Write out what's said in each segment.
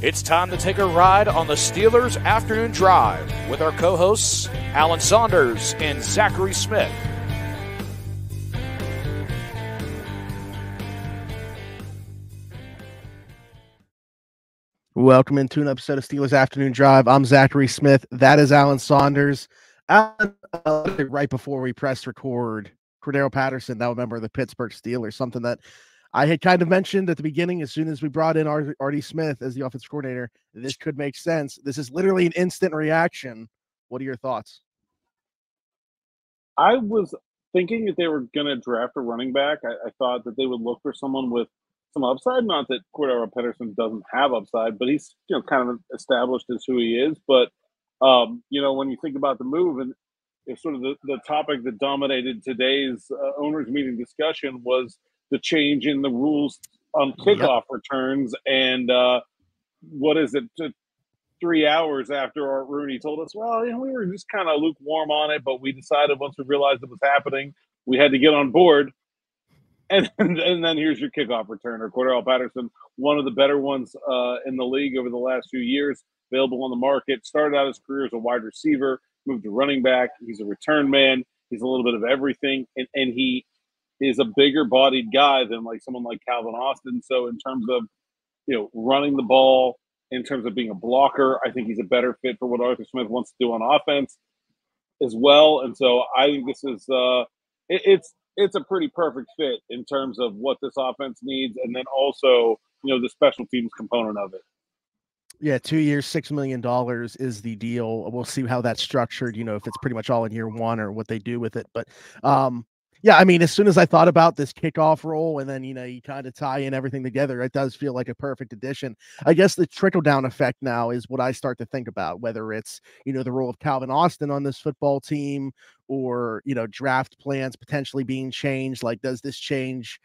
It's time to take a ride on the Steelers Afternoon Drive with our co-hosts Alan Saunders and Zachary Smith. Welcome into an episode of Steelers Afternoon Drive. I'm Zachary Smith. That is Alan Saunders. Alan, right before we pressed record, Cordarelle Patterson, now a member of the Pittsburgh Steelers, something that I had kind of mentioned at the beginning as soon as we brought in Artie Smith as the offensive coordinator. This could make sense. This is literally an instant reaction. What are your thoughts? I was thinking that they were going to draft a running back. I thought that they would look for someone with some upside. Not that Cordarelle Patterson doesn't have upside, but he's kind of established as who he is. But when you think about the move, and it's sort of the topic that dominated today's owners meeting discussion was the change in the rules on kickoff returns. And what is it? 3 hours after Art Rooney told us, well, we were just kind of lukewarm on it, but we decided once we realized it was happening, we had to get on board. And then here's your kickoff returner, Cordarelle Patterson, one of the better ones in the league over the last few years, available on the market. Started out his career as a wide receiver, moved to running back. He's a return man. He's a little bit of everything, and he is a bigger-bodied guy than someone like Calvin Austin. So in terms of running the ball, in terms of being a blocker, I think he's a better fit for what Arthur Smith wants to do on offense as well. And so I think this is it's a pretty perfect fit in terms of what this offense needs, and then also the special teams component of it. Yeah, 2 years, $6 million is the deal. We'll see how that's structured, if it's pretty much all in year one or what they do with it. But yeah, I mean, as soon as I thought about this kickoff role and then, you kind of tie in everything together, it does feel like a perfect addition. I guess the trickle down effect now is what I start to think about, whether it's, the role of Calvin Austin on this football team or, draft plans potentially being changed. Does this change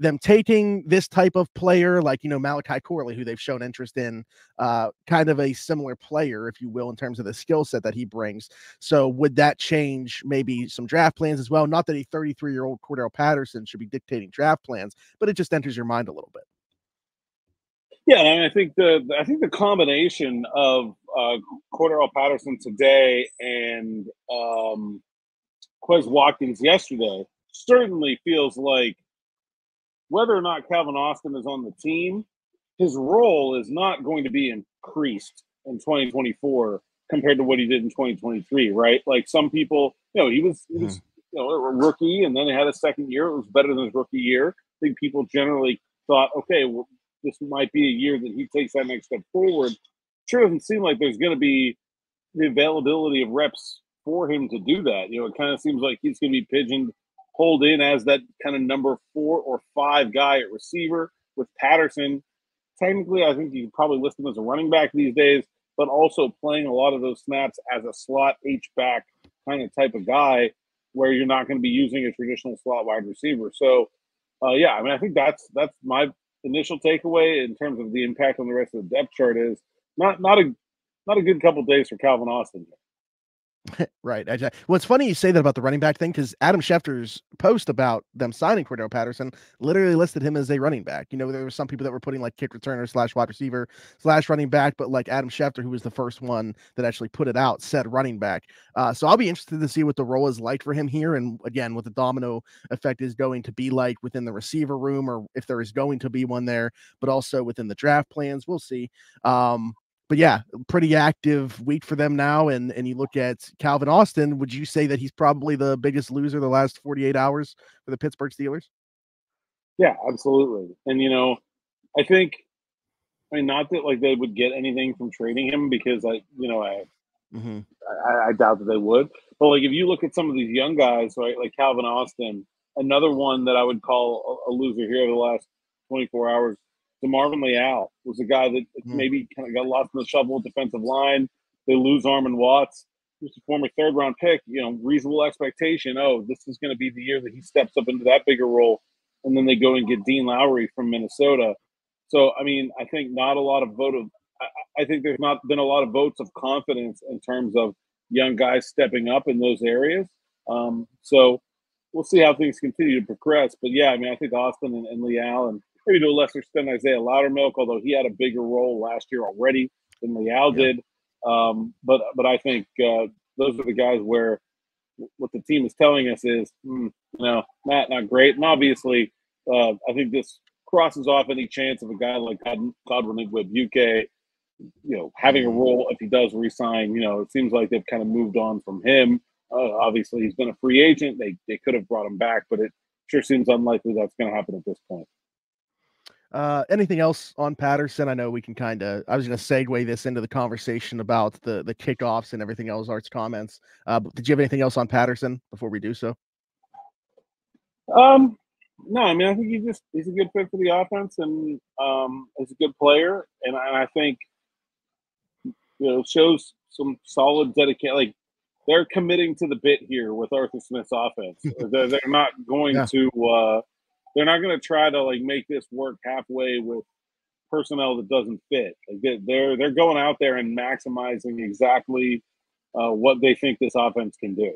them taking this type of player like, Malachi Corley, who they've shown interest in, kind of a similar player, if you will, in terms of the skill set that he brings. So would that change maybe some draft plans as well? Not that a 33-year-old Cordarelle Patterson should be dictating draft plans, but it just enters your mind a little bit. Yeah, and I think the combination of Cordarelle Patterson today and Quez Watkins yesterday certainly feels like whether or not Calvin Austin is on the team, his role is not going to be increased in 2024 compared to what he did in 2023, right? Like some people, he was a rookie, and then he had a second year. It was better than his rookie year. I think people generally thought, okay, well, this might be a year that he takes that next step forward. Sure doesn't seem like there's going to be the availability of reps for him to do that. It kind of seems like he's going to be pulled in as that kind of number 4 or 5 guy at receiver with Patterson. Technically, I think you could probably list him as a running back these days, but also playing a lot of those snaps as a slot H-back kind of type of guy where you're not going to be using a traditional slot wide receiver. So, yeah, I mean, I think that's my initial takeaway in terms of the impact on the rest of the depth chart is not a good couple of days for Calvin Austin. Right. Well, it's funny you say that about the running back thing because Adam Schefter's post about them signing Cordarelle Patterson literally listed him as a running back. There were some people that were putting kick returner / wide receiver / running back, but Adam Schefter, who was the first one that actually put it out, said running back. So I'll be interested to see what the role is like for him here. And again, what the domino effect is going to be like within the receiver room, or if there is going to be one there, but also within the draft plans. We'll see. But yeah, pretty active week for them now. And you look at Calvin Austin, would you say that he's probably the biggest loser the last 48 hours for the Pittsburgh Steelers? Yeah, absolutely. And, I think, not that they would get anything from trading him because I doubt that they would. But if you look at some of these young guys, right, like Calvin Austin, another one that I would call a loser here the last 24 hours, DeMarvin Leal was a guy that maybe kind of got lost in the shuffle defensive line. They lose Armand Watts, who's a former third-round pick. Reasonable expectation. Oh, this is going to be the year that he steps up into that bigger role. And then they go and get Dean Lowry from Minnesota. So, I mean, I think not a lot of I think there's not been a lot of votes of confidence in terms of young guys stepping up in those areas. So we'll see how things continue to progress. But, yeah, I mean, I think Austin and Leal and maybe to a lesser extent Isaiah Loudermilk, although he had a bigger role last year already than Leal did. But I think those are the guys where what the team is telling us is, not great. And obviously, I think this crosses off any chance of a guy like Godwin Igwebuike, having a role if he does resign. It seems like they've kind of moved on from him. Obviously, he's been a free agent. They could have brought him back, but it sure seems unlikely that's going to happen at this point. Anything else on Patterson? I know we can I was going to segue this into the conversation about the kickoffs and everything else, Art's comments. But did you have anything else on Patterson before we do so? No, I mean, I think he's a good fit for the offense, and he's a good player. And I think, shows some solid dedication. Like, they're committing to the bit here with Arthur Smith's offense. They're not going to they're not going to try to make this work halfway with personnel that doesn't fit. Like, they're going out there and maximizing exactly what they think this offense can do.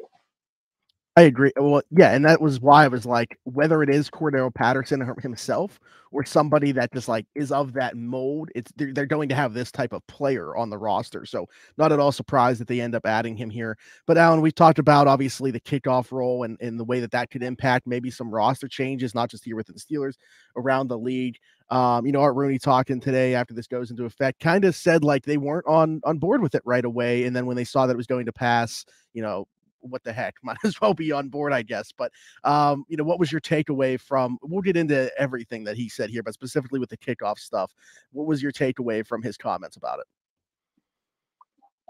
I agree. Well, yeah, and that was why I was like, whether it is Cordarelle Patterson himself or somebody that just is of that mold, they're going to have this type of player on the roster. So not at all surprised that they end up adding him here. But Alan, we talked about obviously the kickoff role and the way that could impact maybe some roster changes, not just here within the Steelers, around the league. Art Rooney talking today after this goes into effect kind of said they weren't on board with it right away, and then when they saw that it was going to pass, what the heck, might as well be on board, I guess. But, what was your takeaway from, we'll get into everything that he said here, but specifically with the kickoff stuff, what was your takeaway from his comments about it?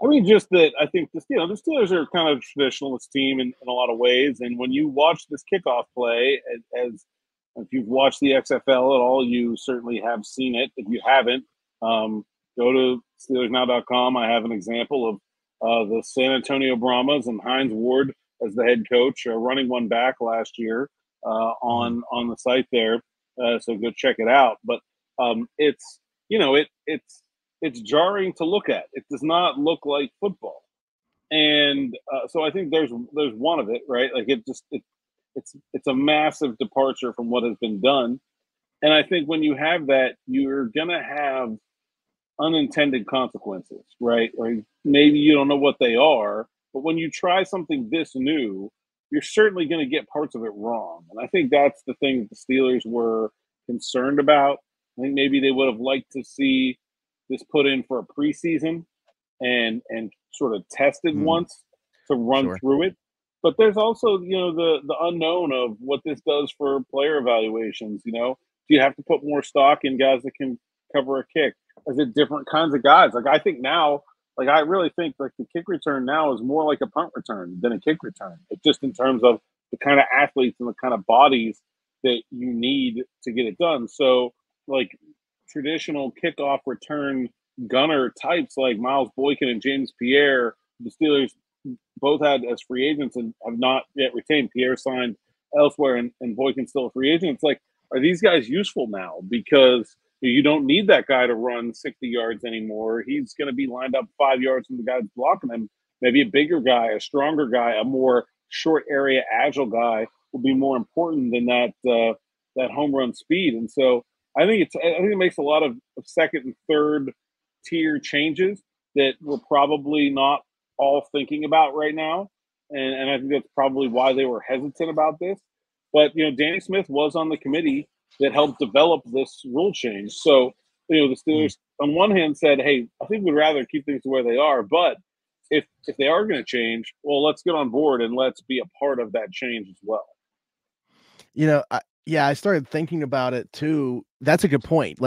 I mean, just that I think the Steelers are kind of a traditionalist team in a lot of ways. And when you watch this kickoff play, as if you've watched the XFL at all, you certainly have seen it. If you haven't, go to SteelersNow.com. I have an example of the San Antonio Brahmas and Hines Ward as the head coach, running one back last year on the site there. So go check it out. But it's jarring to look at. It does not look like football, and so I think there's one of it, right? Like it's a massive departure from what has been done, and I think when you have that, you're gonna have unintended consequences, right? Or maybe you don't know what they are, but when you try something this new, you're certainly going to get parts of it wrong. And I think that's the thing that the Steelers were concerned about. I think maybe they would have liked to see this put in for a preseason and sort of tested once to run through it. But there's also, the unknown of what this does for player evaluations. Do you have to put more stock in guys that can cover a kick? Is it different kinds of guys? I think now, I really think the kick return now is more like a punt return than a kick return. It's just in terms of the kind of athletes and the kind of bodies that you need to get it done. So, traditional kickoff return gunner types like Miles Boykin and James Pierre, the Steelers both had as free agents and have not yet retained. Pierre signed elsewhere and Boykin's still a free agent. It's are these guys useful now? Because you don't need that guy to run 60 yards anymore. He's going to be lined up 5 yards from the guy blocking him. Maybe a bigger guy, a stronger guy, a more short area agile guy will be more important than that home run speed. And so I think it makes a lot of second and third tier changes that we're probably not all thinking about right now. And I think that's probably why they were hesitant about this. But, Danny Smith was on the committee that helped develop this rule change. So, the Steelers on one hand said, hey, I think we'd rather keep things the way they are. But if they are going to change, well, let's get on board and let's be a part of that change as well. I started thinking about it too. That's a good point.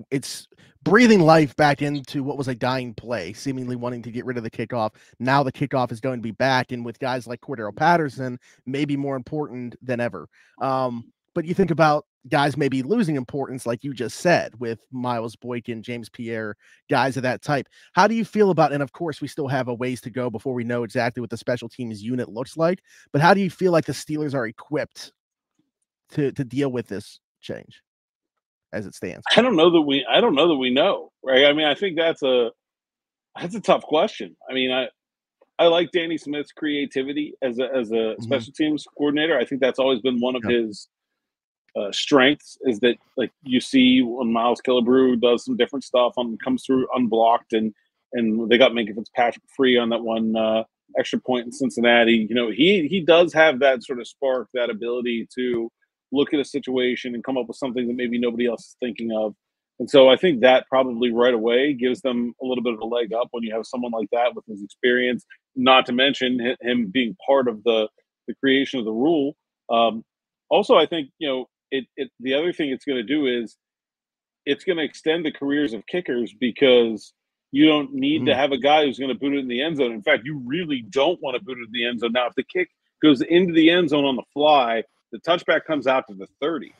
It's breathing life back into what was a dying play, seemingly wanting to get rid of the kickoff. Now the kickoff is going to be back. And with guys like Cordarelle Patterson, maybe more important than ever. But you think about guys maybe losing importance, like you just said, with Miles Boykin, James Pierre, guys of that type. How do you feel about, and of course, we still have a ways to go before we know exactly what the special teams unit looks like, but how do you feel like the Steelers are equipped to deal with this change as it stands? I don't know that we know, right? I mean, I think that's a tough question. I mean, I like Danny Smith's creativity as a special teams coordinator. I think that's always been one of his strengths is that, like, you see when Miles Killebrew does some different stuff comes through unblocked, and they got Minka Fitzpatrick free on that one extra point in Cincinnati. He does have that sort of spark, that ability to look at a situation and come up with something that maybe nobody else is thinking of. And so I think that probably right away gives them a little bit of a leg up when you have someone like that with his experience, not to mention him being part of the creation of the rule. Also, I think, the other thing it's going to do is it's going to extend the careers of kickers, because you don't need to have a guy who's going to boot it in the end zone. In fact, you really don't want to boot it in the end zone. Now, if the kick goes into the end zone on the fly, the touchback comes out to the 30.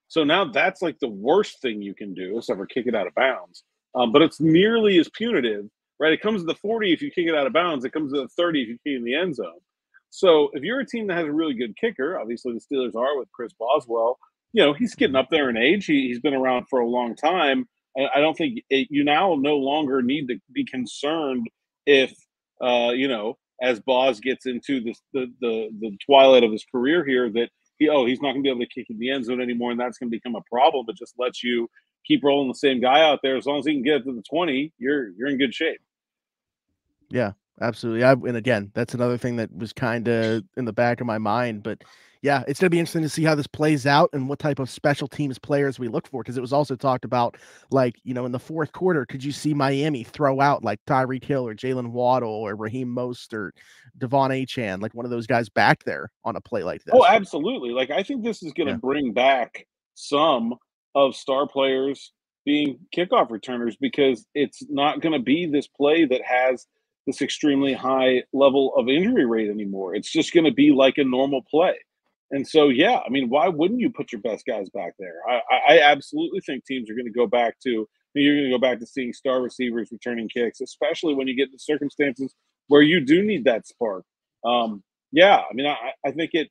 So now that's like the worst thing you can do, except for kick it out of bounds. But it's nearly as punitive, right? It comes to the 40 if you kick it out of bounds. It comes to the 30 if you kick it in the end zone. So if you're a team that has a really good kicker, obviously the Steelers are with Chris Boswell, he's getting up there in age. He's been around for a long time. I don't think you now no longer need to be concerned if, as Boz gets into the twilight of his career here, that he's not going to be able to kick in the end zone anymore, and that's going to become a problem. It just lets you keep rolling the same guy out there. As long as he can get it to the 20, you're in good shape. Yeah, absolutely. And again, that's another thing that was kind of in the back of my mind. But yeah, it's going to be interesting to see how this plays out and what type of special teams players we look for. Because it was also talked about, like, in the fourth quarter, could you see Miami throw out like Tyreek Hill or Jalen Waddle or Raheem Mostert, Devon Achane, like one of those guys back there on a play like this? Oh, absolutely. Like, I think this is going to bring back some of star players being kickoff returners, because it's not going to be this play that has this extremely high level of injury rate anymore. It's just going to be like a normal play. And so, yeah, I mean, why wouldn't you put your best guys back there? I absolutely think teams are going to go back to seeing star receivers returning kicks, especially when you get into circumstances where you do need that spark. Yeah, I mean, I think it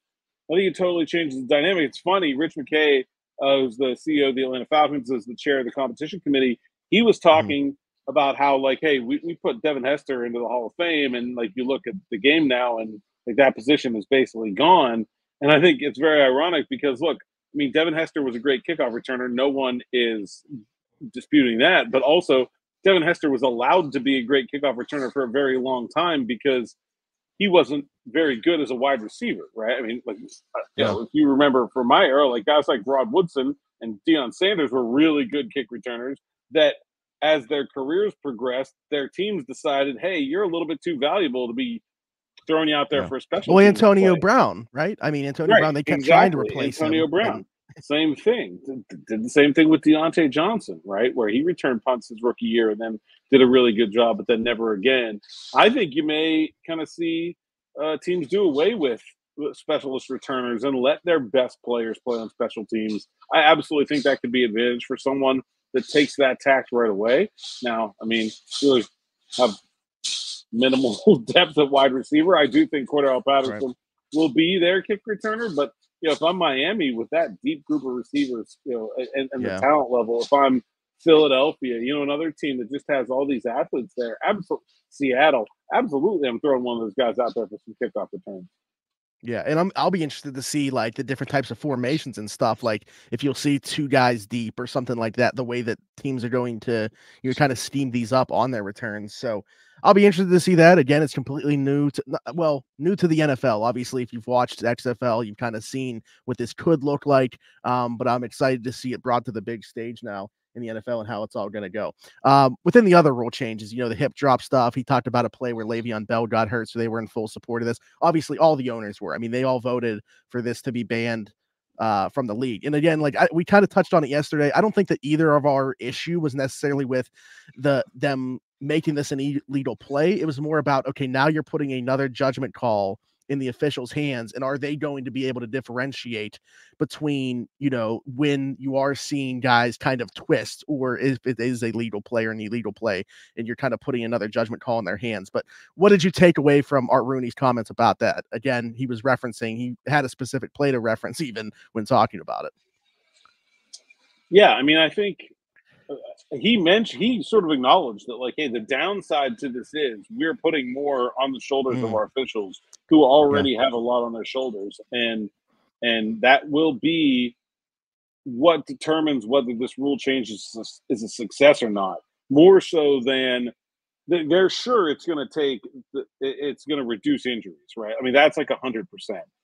totally changes the dynamic. It's funny, Rich McKay, who's the CEO of the Atlanta Falcons, is the chair of the competition committee. He was talking about how, like, hey, we put Devin Hester into the Hall of Fame, and like you look at the game now, and like that position is basically gone. And I think it's very ironic because, look, I mean, Devin Hester was a great kickoff returner. No one is disputing that. But also, Devin Hester was allowed to be a great kickoff returner for a very long time because he wasn't very good as a wide receiver, right? I mean, like, if you remember from my era, like guys like Rod Woodson and Deion Sanders were really good kick returners that, as their careers progressed, their teams decided, hey, you're a little bit too valuable to be throwing you out there for a special. Well, Antonio Brown, right? I mean, Antonio Brown, they kept trying to replace Antonio Brown. Same thing. Did the same thing with Deontay Johnson, right? Where he returned punts his rookie year and then did a really good job, but then never again. I think you may kind of see teams do away with specialist returners and let their best players play on special teams. I absolutely think that could be an advantage for someone that takes that tack right away. Now, I mean, Steelers have minimal depth at wide receiver. I do think Cordarelle Patterson will be their kick returner, but if I'm Miami with that deep group of receivers, and the talent level, if I'm Philadelphia, another team that just has all these athletes there, absolutely, Seattle, absolutely, I'm throwing one of those guys out there for some kickoff returns. Yeah, and I'll be interested to see like the different types of formations and stuff. Like if you'll see two guys deep or something like that, the way that teams are going to kind of steam these up on their returns. So I'll be interested to see that. Again, it's completely new to the NFL. Obviously, if you've watched XFL, you've kind of seen what this could look like. But I'm excited to see it brought to the big stage now in the NFL and how it's all going to go. Within the other rule changes, the hip drop stuff, he talked about a play where Le'Veon Bell got hurt, so they were in full support of this. Obviously, all the owners were. I mean, they all voted for this to be banned from the league. And again, like we kind of touched on it yesterday, I don't think that either of our issue was necessarily with them making this an illegal play. It was more about, okay, now you're putting another judgment call in the officials' hands, and are they going to be able to differentiate between, when you are seeing guys kind of twist, or if it is a legal play or an illegal play, and you're kind of putting another judgment call in their hands. But what did you take away from Art Rooney's comments about that? Again, he was referencing, he had a specific play to reference even when talking about it. Yeah, I mean, I think he sort of acknowledged that, like, hey, the downside to this is we're putting more on the shoulders of our officials who already have a lot on their shoulders, and that will be what determines whether this rule change is a success or not, more so than they're sure it's going to reduce injuries, right? I mean, that's like 100%.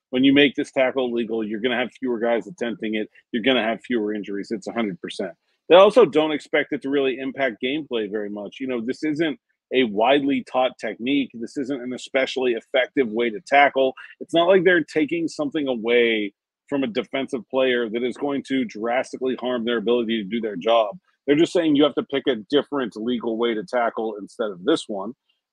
When you make this tackle illegal, you're going to have fewer guys attempting it. You're going to have fewer injuries. It's 100%. They also don't expect it to really impact gameplay very much. This isn't a widely taught technique. This isn't an especially effective way to tackle. It's not like they're taking something away from a defensive player that is going to drastically harm their ability to do their job. They're just saying you have to pick a different legal way to tackle instead of this one.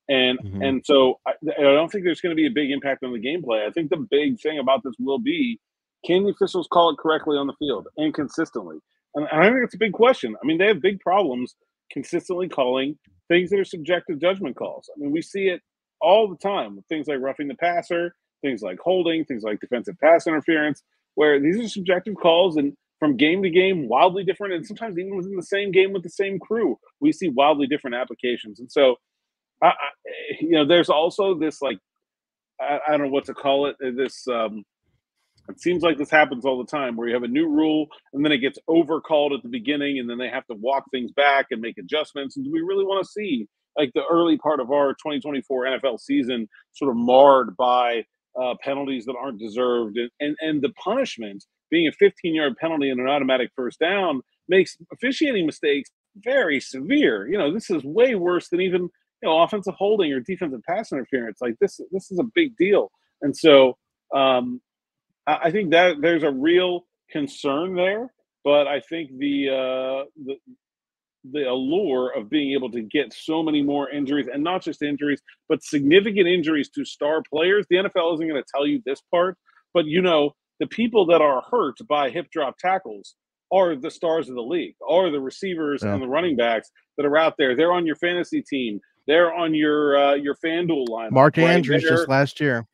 And so I don't think there's going to be a big impact on the gameplay. I think the big thing about this will be, can the officials call it correctly on the field and consistently? And I think it's a big question. I mean, they have big problems consistently calling things that are subjective judgment calls. I mean, we see it all the time with things like roughing the passer, things like holding, things like defensive pass interference, where these are subjective calls, and from game to game, wildly different, and sometimes even within the same game with the same crew, we see wildly different applications. And so, there's also this, like, I don't know what to call it. It seems like this happens all the time, where you have a new rule and then it gets overcalled at the beginning, and then they have to walk things back and make adjustments. And do we really want to see, like, the early part of our 2024 NFL season sort of marred by penalties that aren't deserved, and the punishment being a 15-yard penalty and an automatic first down makes officiating mistakes very severe. This is way worse than even offensive holding or defensive pass interference. Like, this is a big deal. And so I think that there's a real concern there, but I think the allure of being able to get so many more injuries, and not just injuries, but significant injuries to star players. The NFL isn't going to tell you this part, but the people that are hurt by hip drop tackles are the stars of the league, are the receivers and the running backs that are out there. They're on your fantasy team. They're on your FanDuel lineup. Mark Andrews just last year.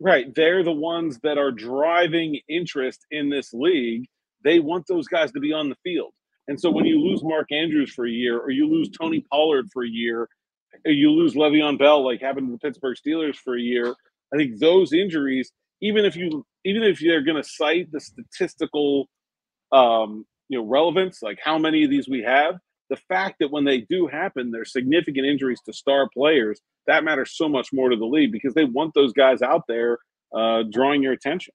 Right. They're the ones that are driving interest in this league. They want those guys to be on the field. And so when you lose Mark Andrews for a year, or you lose Tony Pollard for a year, or you lose Le'Veon Bell, like happened to the Pittsburgh Steelers for a year, I think those injuries, even if they're going to cite the statistical relevance, like how many of these we have, the fact that when they do happen, there's significant injuries to star players, that matters so much more to the league, because they want those guys out there drawing your attention.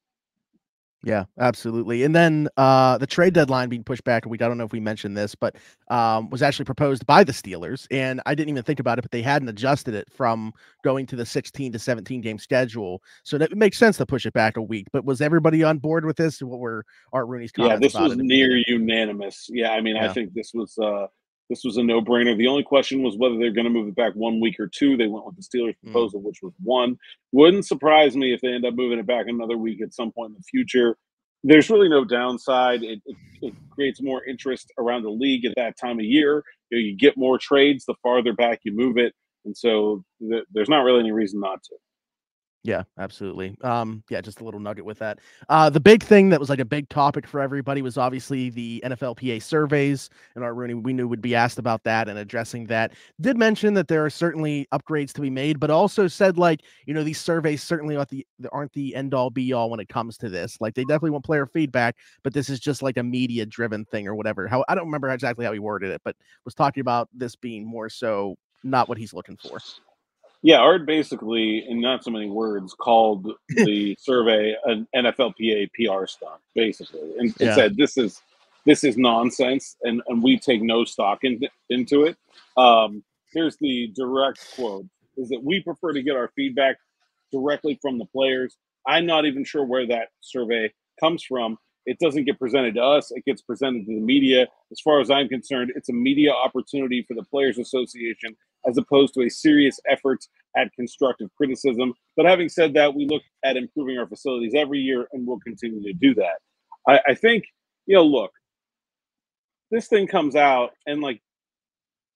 Yeah, absolutely. And then the trade deadline being pushed back a week. I don't know if we mentioned this, but was actually proposed by the Steelers. And I didn't even think about it, but they hadn't adjusted it from going to the 16 to 17 game schedule. So that makes sense to push it back a week. But was everybody on board with this? What were Art Rooney's comments? Yeah, this was near unanimous. Yeah, I mean, I think this was a no-brainer. The only question was whether they're going to move it back 1 week or two. They went with the Steelers' proposal, which was one. Wouldn't surprise me if they end up moving it back another week at some point in the future. There's really no downside. It creates more interest around the league at that time of year. You get more trades the farther back you move it. And so there's not really any reason not to. Yeah, absolutely. Yeah, just a little nugget with that. The big thing that was like a big topic for everybody was obviously the NFLPA surveys, and Art Rooney, we knew, would be asked about that and addressing that. Did mention that there are certainly upgrades to be made, but also said, like, these surveys certainly aren't the end all be all when it comes to this. Like, they definitely want player feedback, but this is just like a media driven thing or whatever. I don't remember exactly how he worded it, but was talking about this being more so not what he's looking for. Yeah, Art basically, in not so many words, called the survey an NFLPA PR stunt, basically, and said this is nonsense, and we take no stock into it. Here's the direct quote: "Is that we prefer to get our feedback directly from the players. I'm not even sure where that survey comes from. It doesn't get presented to us; it gets presented to the media. As far as I'm concerned, it's a media opportunity for the Players Association, as opposed to a serious effort at constructive criticism. But having said that, we look at improving our facilities every year, and we'll continue to do that." I think, look, this thing comes out, and like,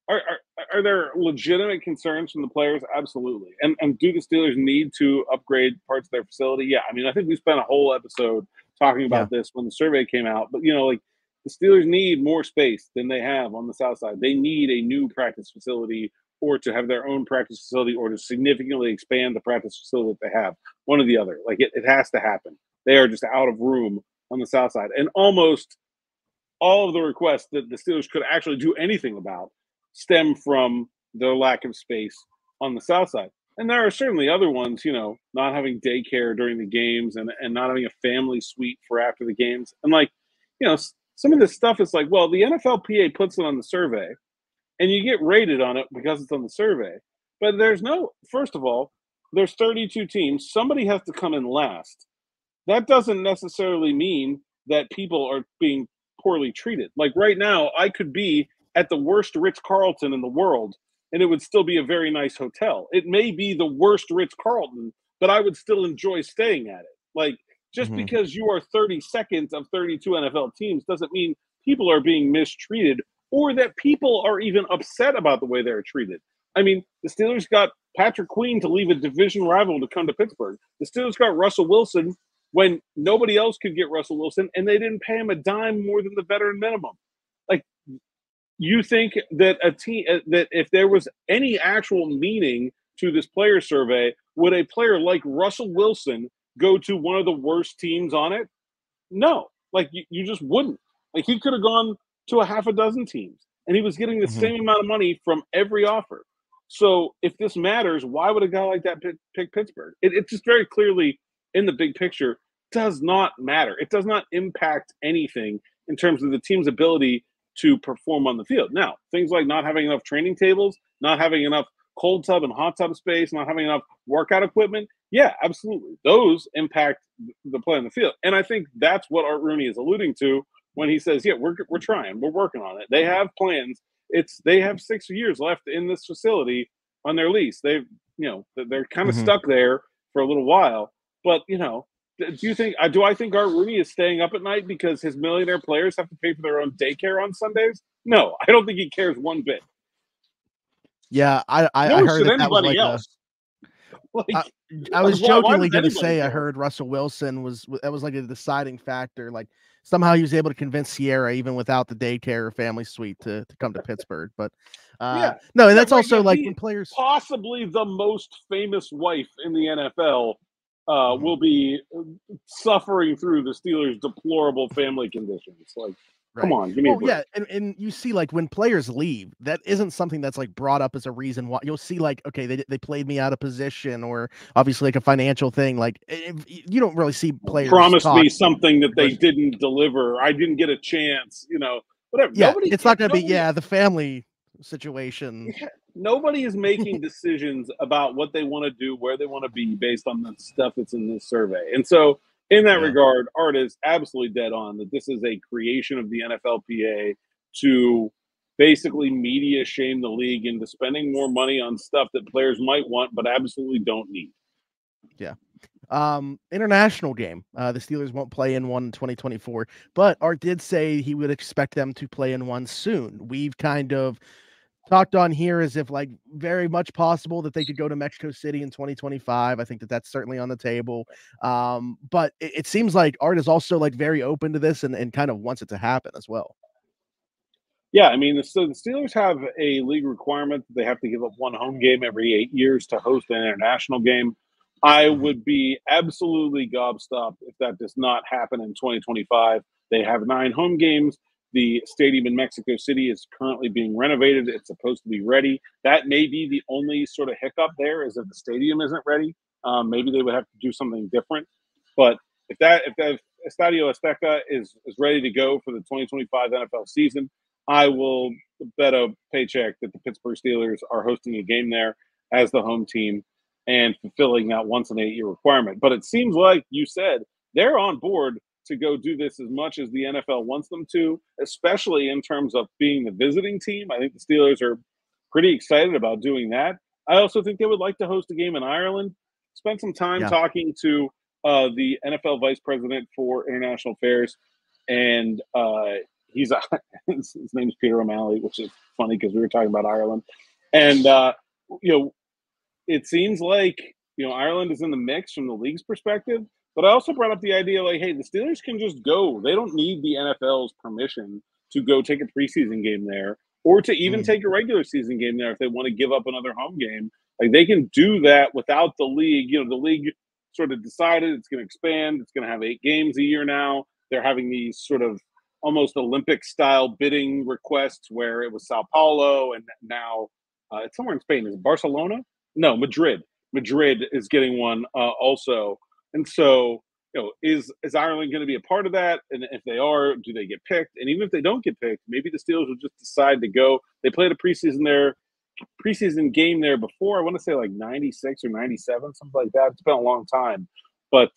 are there legitimate concerns from the players? Absolutely. And do the Steelers need to upgrade parts of their facility? Yeah. I mean, I think we spent a whole episode talking about this when the survey came out. But, like, the Steelers need more space than they have on the south side. They need a new practice facility, or to have their own practice facility, or to significantly expand the practice facility that they have. One or the other. Like, it has to happen. They are just out of room on the south side. And almost all of the requests that the Steelers could actually do anything about stem from their lack of space on the south side. And there are certainly other ones, not having daycare during the games and not having a family suite for after the games. And some of this stuff is like, well, the NFLPA puts it on the survey and you get rated on it because it's on the survey. But first of all, there's 32 teams. Somebody has to come in last. That doesn't necessarily mean that people are being poorly treated. Like right now, I could be at the worst Ritz-Carlton in the world, and it would still be a very nice hotel. It may be the worst Ritz-Carlton, but I would still enjoy staying at it. Like, just because you are 32nd of 32 NFL teams doesn't mean people are being mistreated or that people are even upset about the way they're treated. I mean, the Steelers got Patrick Queen to leave a division rival to come to Pittsburgh. The Steelers got Russell Wilson when nobody else could get Russell Wilson, and they didn't pay him a dime more than the veteran minimum. Like, you think that that if there was any actual meaning to this player survey, would a player like Russell Wilson go to one of the worst teams on it? No. Like, you just wouldn't. Like, he could have gone to a half a dozen teams, and he was getting the same amount of money from every offer. So if this matters, why would a guy like that pick Pittsburgh? It just very clearly, in the big picture, does not matter. It does not impact anything in terms of the team's ability to perform on the field. Now, things like not having enough training tables, not having enough cold tub and hot tub space, not having enough workout equipment, yeah, absolutely. Those impact the play on the field. And I think that's what Art Rooney is alluding to when he says, yeah, we're trying, we're working on it. They have plans. They have 6 years left in this facility on their lease. They're kind of stuck there for a little while. But, do I think Art Rooney is staying up at night because his millionaire players have to pay for their own daycare on Sundays? No, I don't think he cares one bit. Yeah, I heard that was like else. I was jokingly going to say I heard Russell Wilson was like a deciding factor. Like somehow he was able to convince Sierra, even without the daycare or family suite, to come to Pittsburgh. But no, and that's also like when players, possibly the most famous wife in the NFL, will be suffering through the Steelers' deplorable family conditions. Like, come on, give me a break. Yeah, and you see, like, when players leave, that isn't something that's like brought up as a reason why. You'll see, like, okay, they played me out of position, or obviously like a financial thing. Like, you don't really see players promised me something that they didn't deliver. I didn't get a chance. Whatever. Yeah, it's not going to be the family situation. Nobody is making decisions about what they want to do, where they want to be, based on the stuff that's in this survey. And so, in that regard, Art is absolutely dead on that this is a creation of the NFLPA to basically media shame the league into spending more money on stuff that players might want but absolutely don't need. Yeah. International game. The Steelers won't play in one in 2024, but Art did say he would expect them to play in one soon. We've kind of talked on here as if like very much possible that they could go to Mexico City in 2025. I think that's certainly on the table. But it seems like Art is also like very open to this and kind of wants it to happen as well. Yeah, I mean, so the Steelers have a league requirement that they have to give up one home game every 8 years to host an international game. I would be absolutely gobstopped if that does not happen in 2025. They have 9 home games. The stadium in Mexico City is currently being renovated. It's supposed to be ready. That may be the only sort of hiccup there, is that the stadium isn't ready. Maybe they would have to do something different. But if the Estadio Azteca is ready to go for the 2025 NFL season, I will bet a paycheck that the Pittsburgh Steelers are hosting a game there as the home team and fulfilling that once in 8 year requirement. But it seems like you said they're on board to go do this as much as the NFL wants them to, especially in terms of being the visiting team. I think the Steelers are pretty excited about doing that. I also think they would like to host a game in Ireland. Spent some time talking to the NFL vice president for international affairs, and his name's Peter O'Malley, which is funny because we were talking about Ireland. And, it seems like, Ireland is in the mix from the league's perspective. But I also brought up the idea, like, hey, the Steelers can just go. They don't need the NFL's permission to go take a preseason game there, or to even take a regular season game there if they want to give up another home game. Like, they can do that without the league. The league sort of decided it's going to expand. It's going to have 8 games a year now. They're having these sort of almost Olympic style bidding requests where it was Sao Paulo and now it's somewhere in Spain. Is it Barcelona? No, Madrid. Madrid is getting one also. And so, is Ireland going to be a part of that? And if they are, do they get picked? And even if they don't get picked, maybe the Steelers will just decide to go. They played a preseason game there before. I want to say like 96 or 97, something like that. It's been a long time. But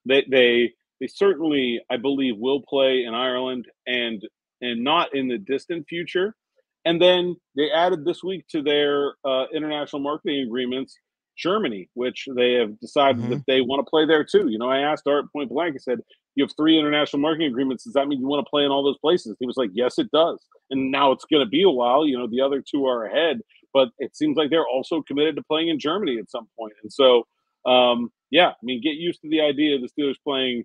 they certainly, I believe, will play in Ireland and not in the distant future. And then they added this week to their international marketing agreements Germany, which they have decided that they want to play there too. I asked Art point blank. I said, "You have 3 international marketing agreements. Does that mean you want to play in all those places?" He was like, "Yes, it does." And now it's going to be a while. The other 2 are ahead, but it seems like they're also committed to playing in Germany at some point. And so, get used to the idea of the Steelers playing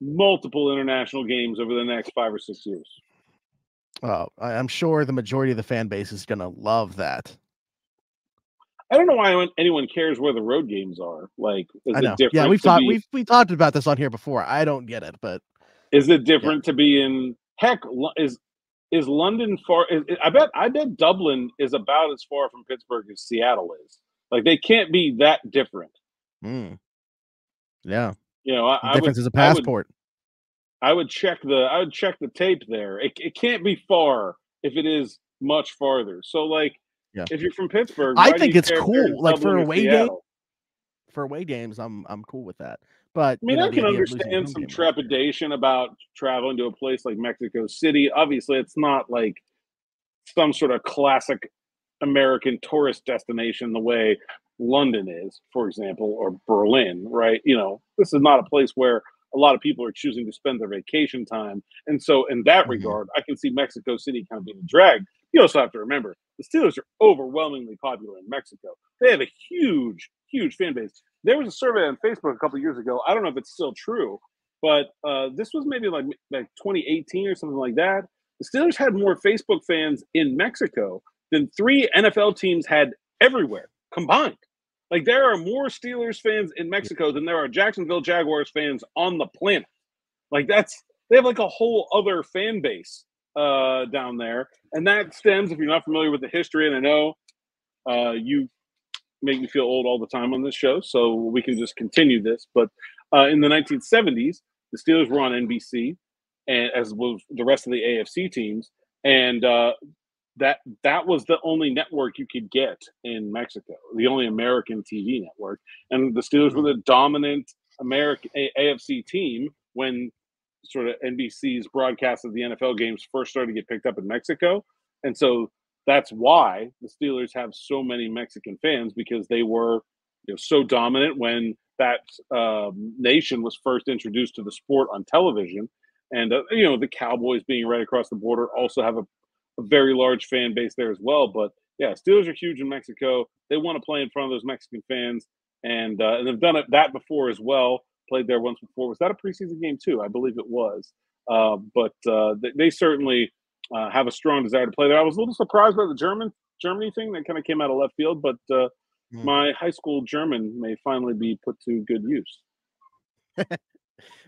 multiple international games over the next 5 or 6 years. Oh, I'm sure the majority of the fan base is going to love that. I don't know why anyone cares where the road games are. Like, is it different? Yeah, we talked about this on here before. I don't get it, but is it different to be in? Heck, is London far? I bet Dublin is about as far from Pittsburgh as Seattle is. Like, they can't be that different. Yeah, the difference is a passport. I would check the tape there. It can't be far if it is much farther. So, like, if you're from Pittsburgh, I think it's cool. Like, for away games, I'm cool with that. But I can understand some trepidation about traveling to a place like Mexico City. Obviously, it's not like some sort of classic American tourist destination the way London is, for example, or Berlin, right? This is not a place where a lot of people are choosing to spend their vacation time. And so in that regard, I can see Mexico City kind of being a drag. You also have to remember, the Steelers are overwhelmingly popular in Mexico. They have a huge, huge fan base. There was a survey on Facebook a couple of years ago. I don't know if it's still true, but this was maybe like 2018 or something like that. The Steelers had more Facebook fans in Mexico than 3 NFL teams had everywhere combined. Like, there are more Steelers fans in Mexico than there are Jacksonville Jaguars fans on the planet. Like, they have like a whole other fan base down there. And that stems, if you're not familiar with the history, and I know you make me feel old all the time on this show, so we can just continue this. But in the 1970s, the Steelers were on NBC, and as was the rest of the AFC teams. And that was the only network you could get in Mexico, the only American TV network. And the Steelers were the dominant American AFC team when sort of NBC's broadcast of the NFL games first started to get picked up in Mexico. And so that's why the Steelers have so many Mexican fans, because they were so dominant when that nation was first introduced to the sport on television. And, the Cowboys being right across the border also have a very large fan base there as well. But yeah, Steelers are huge in Mexico. They want to play in front of those Mexican fans, and they've done that before as well. Played there once before. Was that a preseason game too? I believe it was. But they certainly have a strong desire to play there. I was a little surprised by the Germany thing that kind of came out of left field, but my high school German may finally be put to good use.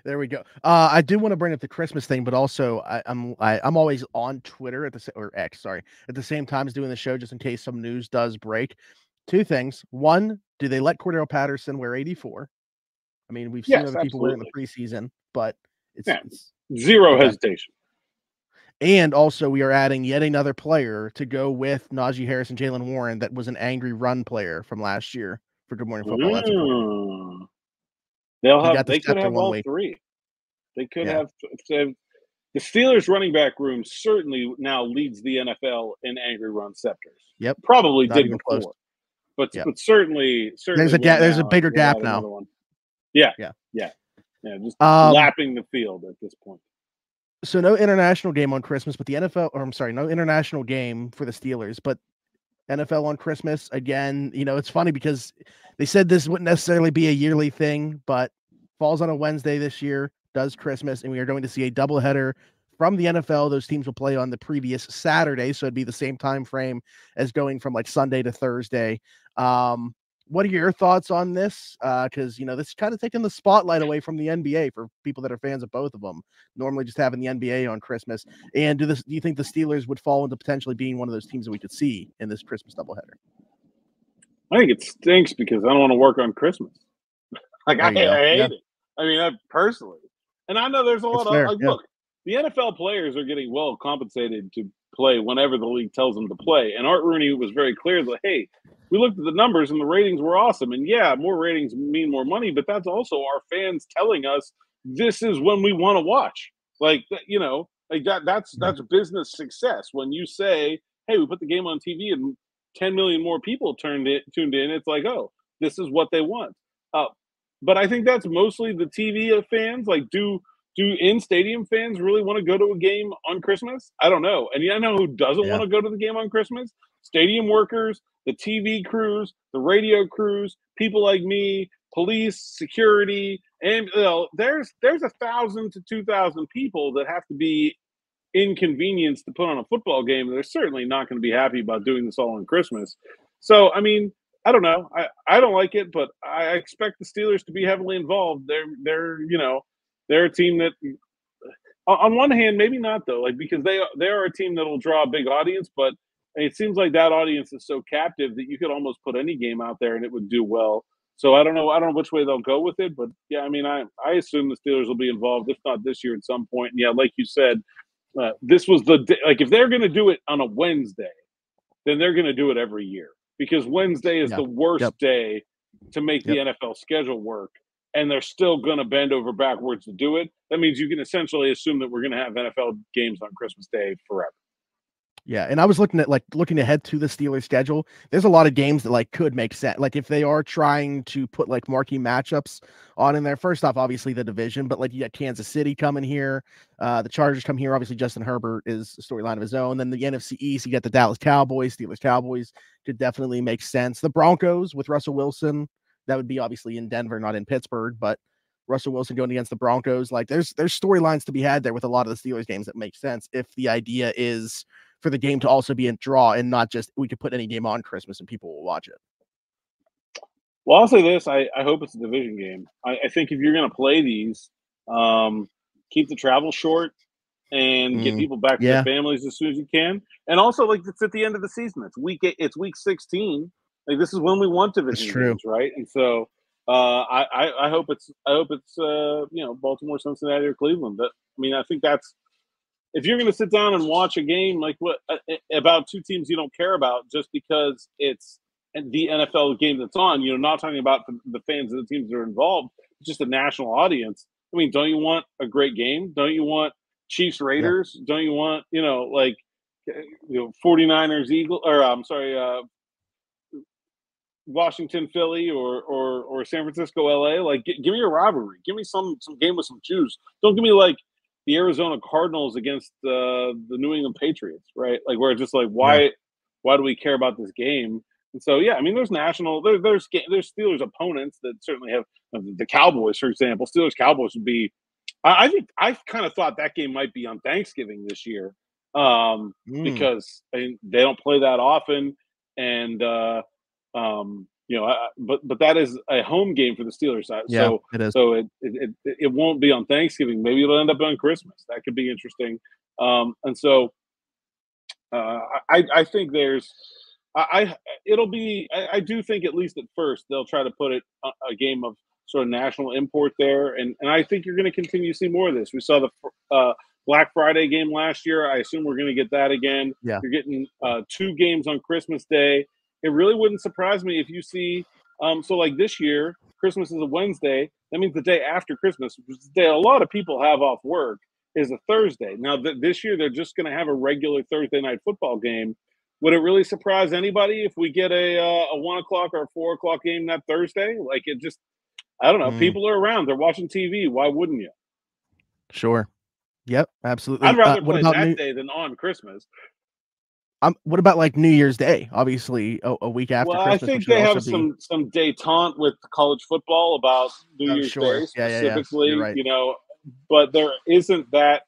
There we go. I do want to bring up the Christmas thing, but also I'm always on Twitter at the same time as doing the show, just in case some news does break. 2 things. One, do they let Cordarelle Patterson wear 84? I mean, we've seen other people wear it in the preseason, but it's zero hesitation. And also, we are adding yet another player to go with Najee Harris and Jalen Warren. That was an angry run player from last year for Good Morning Football. That's important. They could have all 3. They could have. The Steelers running back room certainly now leads the NFL in angry run scepters. Yep. Probably did before. But certainly there's a bigger gap now. Yeah. Just lapping the field at this point. So no international game on Christmas, but no international game for the Steelers, but NFL on Christmas again. It's funny because they said this wouldn't necessarily be a yearly thing, but falls on a Wednesday this year, does Christmas, and we are going to see a doubleheader from the NFL. Those teams will play on the previous Saturday, so it'd be the same time frame as going from like Sunday to Thursday. what are your thoughts on this? Because, you know, this is kind of taking the spotlight away from the NBA for people that are fans of both of them. Normally just having the NBA on Christmas. And do you think the Steelers would fall into potentially being one of those teams that we could see in this Christmas doubleheader? I think it stinks because I don't want to work on Christmas. Like, I hate it. I mean, personally. And I know there's a lot of, look, the NFL players are getting well compensated to play whenever the league tells them to play. And Art Rooney was very clear that, hey, we looked at the numbers and the ratings were awesome. And yeah, more ratings mean more money, but that's also our fans telling us this is when we want to watch. Like, you know, like that's business success. When you say, hey, we put the game on TV and 10 million more people tuned in, it's like, oh, this is what they want. But I think that's mostly the TV fans. Like, do in-stadium fans really want to go to a game on Christmas? I don't know. And I know who doesn't want to go to the game on Christmas? Stadium workers, the TV crews, the radio crews, people like me, police, security, and there's 1,000 to 2,000 people that have to be inconvenienced to put on a football game. They're certainly not going to be happy about doing this all on Christmas. So, I mean, I don't know. I don't like it, but I expect the Steelers to be heavily involved. They're a team that, on one hand, maybe not though, like because they are a team that'll draw a big audience, but it seems like that audience is so captive that you could almost put any game out there and it would do well. So I don't know which way they'll go with it, but yeah, I mean, I assume the Steelers will be involved, if not this year, at some point. And yeah, like you said, this was the day, like if they're going to do it on a Wednesday, then they're going to do it every year. Because Wednesday is the worst day to make the NFL schedule work, and they're still going to bend over backwards to do it. That means you can essentially assume that we're going to have NFL games on Christmas Day forever. Yeah, and I was looking ahead to the Steelers schedule. There's a lot of games that like could make sense. Like if they are trying to put like marquee matchups on in there. First off, obviously the division, but like you got Kansas City coming here, the Chargers come here. Obviously, Justin Herbert is a storyline of his own. Then the NFC East, you got the Dallas Cowboys, Steelers Cowboys could definitely make sense. The Broncos with Russell Wilson, that would be obviously in Denver, not in Pittsburgh, but Russell Wilson going against the Broncos. Like there's storylines to be had there with a lot of the Steelers games that make sense if the idea is for the game to also be a draw and not just we could put any game on Christmas and people will watch it. Well, I'll say this. I hope it's a division game. I think if you're going to play these, keep the travel short and get people back to their families as soon as you can. And also, like, it's at the end of the season. It's week 16. Like, this is when we want division games, right? And so I hope it's Baltimore, Cincinnati, or Cleveland. But I mean, I think that's, if you're going to sit down and watch a game like about two teams you don't care about just because it's the NFL game that's on, not talking about the fans of the teams that are involved, just a national audience. I mean, don't you want a great game? Don't you want Chiefs Raiders? Yeah. Don't you want 49ers Eagles, or I'm sorry, Washington Philly or San Francisco LA? Like, give me a rivalry. Give me some game with some juice. Don't give me like the Arizona Cardinals against the New England Patriots, right? Like, where it's just like, why do we care about this game? And so, yeah, I mean, there's Steelers opponents that certainly have the Cowboys, for example. Steelers Cowboys would be. I think I kind of thought that game might be on Thanksgiving this year because they don't play that often, and but that is a home game for the Steelers side. Yeah, so it is. So it won't be on Thanksgiving. Maybe it'll end up on Christmas. That could be interesting. And so I think there's. I do think at least at first they'll try to put it a game of sort of national import there, and I think you're going to continue to see more of this. We saw the Black Friday game last year. I assume we're going to get that again. Yeah. You're getting 2 games on Christmas Day. It really wouldn't surprise me if you see so like this year, Christmas is a Wednesday. That means the day after Christmas, which is the day a lot of people have off work, is a Thursday. Now this year they're just going to have a regular Thursday night football game. Would it really surprise anybody if we get a 1 o'clock or 4 o'clock game that Thursday? Like, it just, I don't know. People are around. They're watching TV. Why wouldn't you? Sure. Yep, absolutely. I'd rather play that day than on Christmas. What about like New Year's Day? Obviously, a week after Christmas. I think they have some détente with college football about New Year's Day specifically. Yeah. Right. But there isn't that.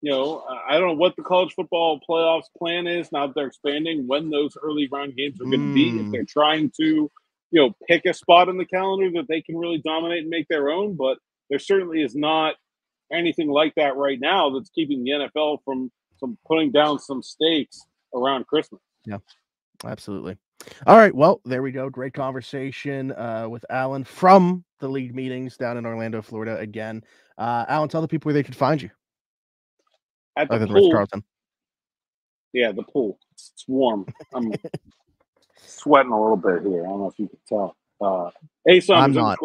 I don't know what the college football playoffs plan is now that they're expanding, when those early round games are going to be, if they're trying to pick a spot in the calendar that they can really dominate and make their own. But there certainly is not anything like that right now that's keeping the NFL from putting down some stakes around Christmas. Yeah, absolutely. All right. Well, there we go. Great conversation with Alan from the league meetings down in Orlando, Florida again. Alan, tell the people where they can find you. At the Other than pool. Ritz-Carlton. Yeah, the pool. It's warm. I'm sweating a little bit here. I don't know if you can tell. Saunders _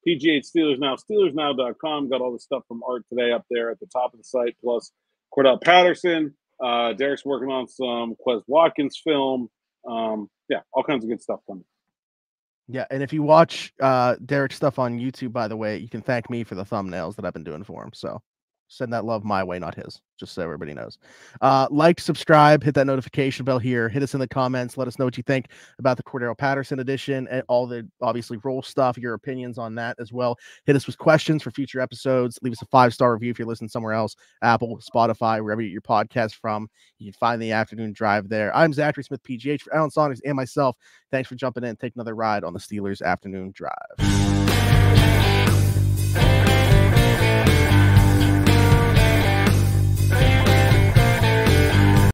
PGH Steelers Now, SteelersNow.com. Got all the stuff from Art today up there at the top of the site, plus Cordarelle Patterson. Derek's working on some Quez Watkins film. Yeah, all kinds of good stuff coming. Yeah, and if you watch Derek's stuff on YouTube, by the way, you can thank me for the thumbnails that I've been doing for him. So send that love my way, not his, just so everybody knows. Like, subscribe, hit that notification bell here. Hit us in the comments. Let us know what you think about the Cordarelle Patterson edition and all the, obviously, roll stuff, your opinions on that as well. Hit us with questions for future episodes. Leave us a 5-star review if you're listening somewhere else, Apple, Spotify, wherever you get your podcast from. You can find the Afternoon Drive there. I'm Zachary Smith, PGH, for Alan Saunders and myself. Thanks for jumping in and taking another ride on the Steelers Afternoon Drive.